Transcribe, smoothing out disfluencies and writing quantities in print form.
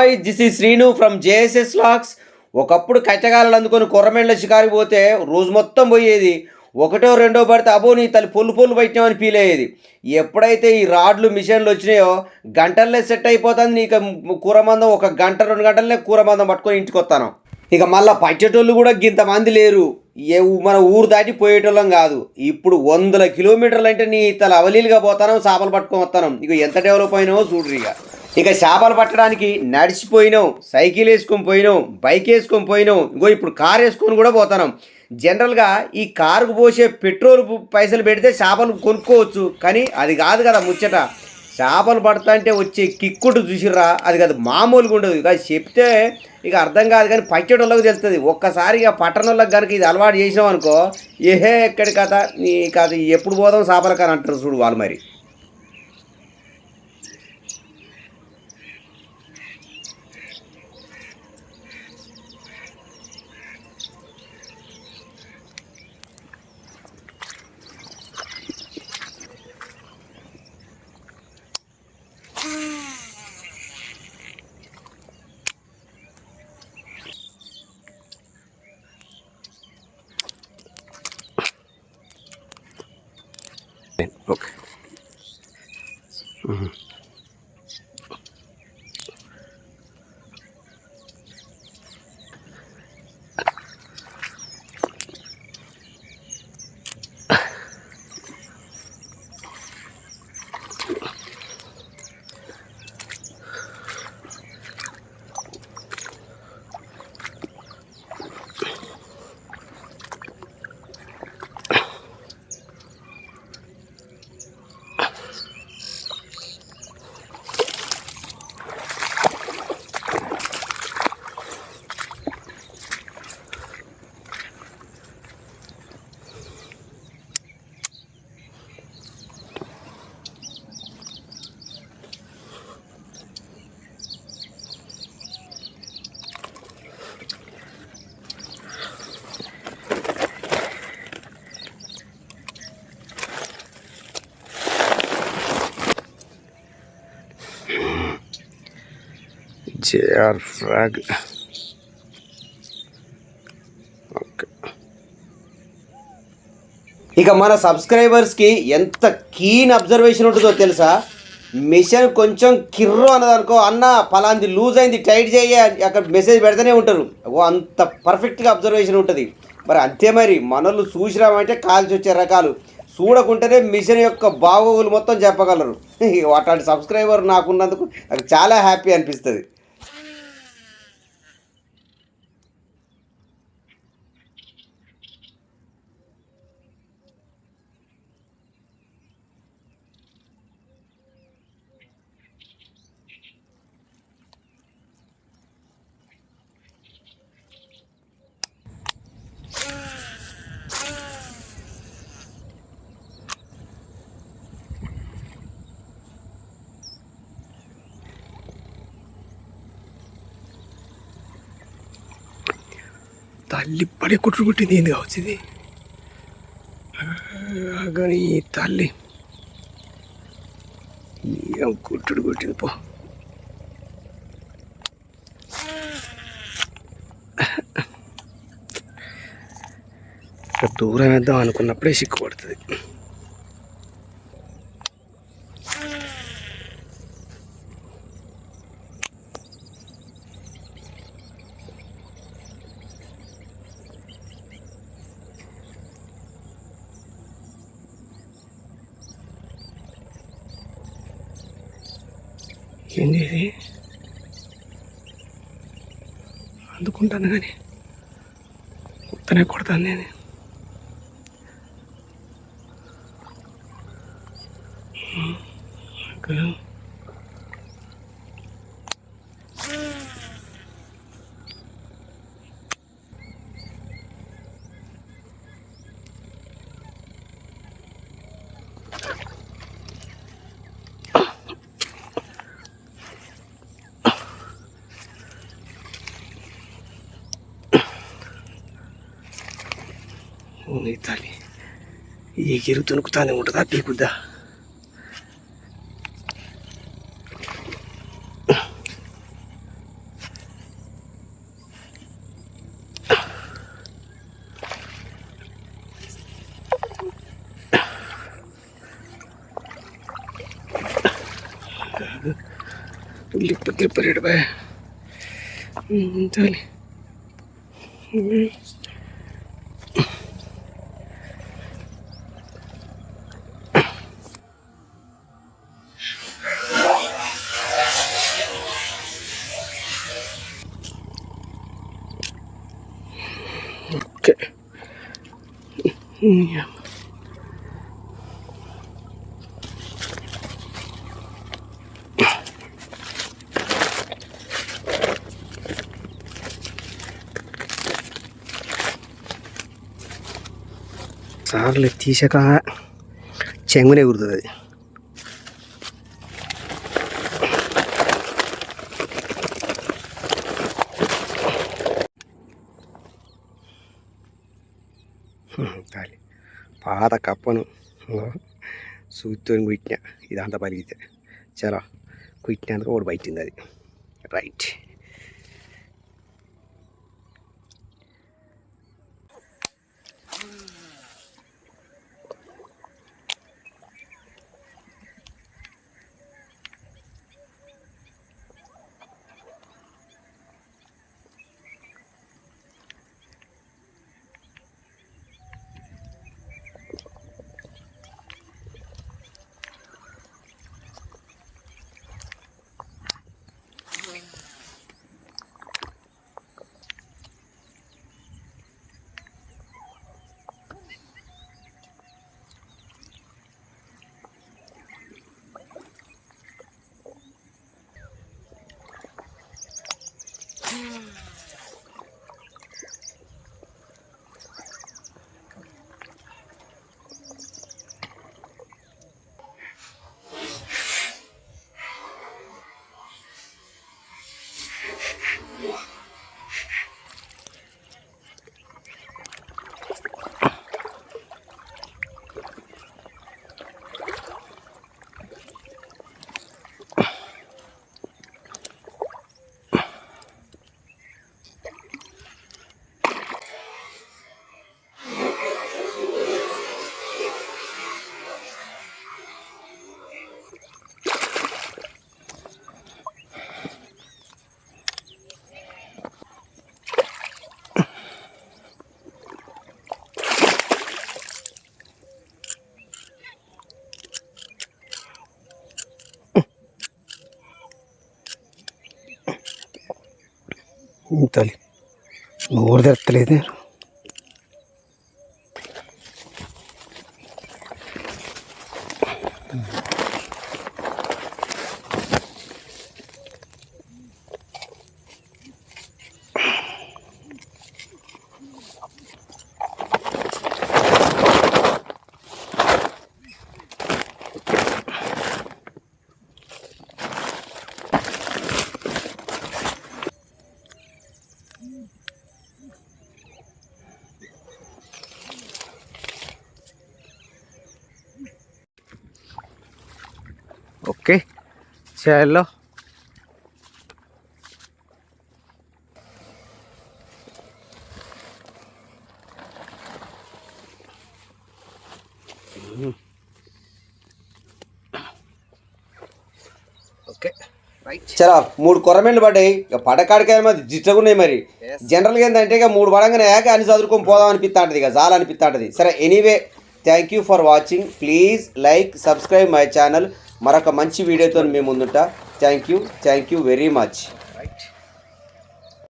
Hi this is Srinu from JSS lakhs. ఒకప్పుడు కచ్చగాలను అందుకొని కొర్రమేళ్ళ షికారికి పోతే రోజు మొత్తం పోయేది. ఒకటో రెండో పడితే అబో నీ తల్లి పొల్లు పొల్లు పట్టినామని ఫీల్ అయ్యేది. ఎప్పుడైతే ఈ రాడ్లు మిషన్లు వచ్చినాయో గంటల్లో సెట్ అయిపోతుంది. నీకు కూరమందం ఒక గంట 2 గంటలనే కూరమందం పట్టుకొని ఇంటికి వస్తాను. ఇక మళ్ళీ పచ్చేటోళ్ళు కూడా ఇంతమంది లేరు. మన ఊరు దాటి పోయేటోళ్ళం కాదు. ఇప్పుడు 100 కిలోమీటర్లు అంటే నీ తల అవలీలుగా పోతాను, చేపలు పట్టుకొని వస్తాను. ఇక ఎంత డెవలప్ అయినావో చూడ్రు. ఇక చేపలు పట్టడానికి నడిచిపోయినాం, సైకిల్ వేసుకొని పోయినాం, బైక్ వేసుకొని పోయినాం, ఇప్పుడు కారు వేసుకొని కూడా పోతున్నాం. జనరల్గా ఈ కారుకు పోసే పెట్రోల్ పైసలు పెడితే చేపలు కొనుక్కోవచ్చు, కానీ అది కాదు కదా ముచ్చట. చేపలు పడతా అంటే వచ్చే కిక్కుడు చూసిర్రా, అది కాదు మామూలుగా ఉండదు. ఇక చెప్తే ఇక అర్థం కాదు, కానీ పట్టేటోళ్ళకి తెలుస్తుంది. ఒక్కసారి ఇక పట్టణంలోకి కనుక ఇది అలవాటు చేసినాం అనుకో, ఏహే ఎక్కడి కథ నీ కథ ఎప్పుడు పోదాం చేపల కానీ అంటారు చూడు వాళ్ళు. మరి ఓకే జేఆర్ ఫ్రాగ్. ఓకే, ఇక మన సబ్స్క్రైబర్స్కి ఎంత కీన్ అబ్జర్వేషన్ ఉంటుందో తెలుసా. మిషన్ కొంచెం కిర్రు అన్నదనుకో, అన్న పలాంది లూజ్ అయింది టైట్ చేయ, అక్కడ మెసేజ్ పెడుతూనే ఉంటారు. అంత పర్ఫెక్ట్గా అబ్జర్వేషన్ ఉంటుంది. మరి అంతే, మరి మనోళ్ళు చూసిరామంటే కాల్చి వచ్చే రకాలు, చూడకుంటేనే మిషన్ యొక్క బాగోగులు మొత్తం చెప్పగలరు. అట్లాంటి సబ్స్క్రైబర్ నాకున్నందుకు నాకు చాలా హ్యాపీ అనిపిస్తుంది. తల్లి పడే కుట్టు కుట్టింది ఏంది కావచ్చు ఇది, కానీ తల్లి ఏం కుట్టుడు కుట్టింది పో. దూరం వేద్దాం అనుకున్నప్పుడే సిక్కుపడుతుంది. ఏంది ఇది అందుకుంటాను, కానీ మొత్తనే కొడతాను నేను. తల్లి ఈ గిరు తునుకుతానే ఉంటుందా పీకుద్దా. లిప్పరేడు బాయ్ చాలి ఓకే సార్లు తీసాక చెంగునే ఎగురుతుంది అది. చాలి పాత కప్పను సూతితో కుట్టినా ఇదంతా పలిగితే చాలా కుట్టినందుకు ఒకటి బయటింది అది. రైట్ తల్లి నోరు తెరతలేదు. ఓకే చలో ఓకే చరా 3 కొర్రమేళ్ళు పడ్డాయి. ఇక పడకాడికాయ మరి జిట్టగున్నాయి. మరి జనరల్గా ఏంటంటే ఇక 3 పడంగానే ఏక అని చదువుకొని పోదాం అనిపిస్తా ఉంటుంది, ఇక చాలా అనిపిస్తా ఉంటుంది. సరే anyway thank you for watching. Please like subscribe my channel. మరొక మంచి వీడియోతో మీ ముందుంటా. Thank you very much. Right.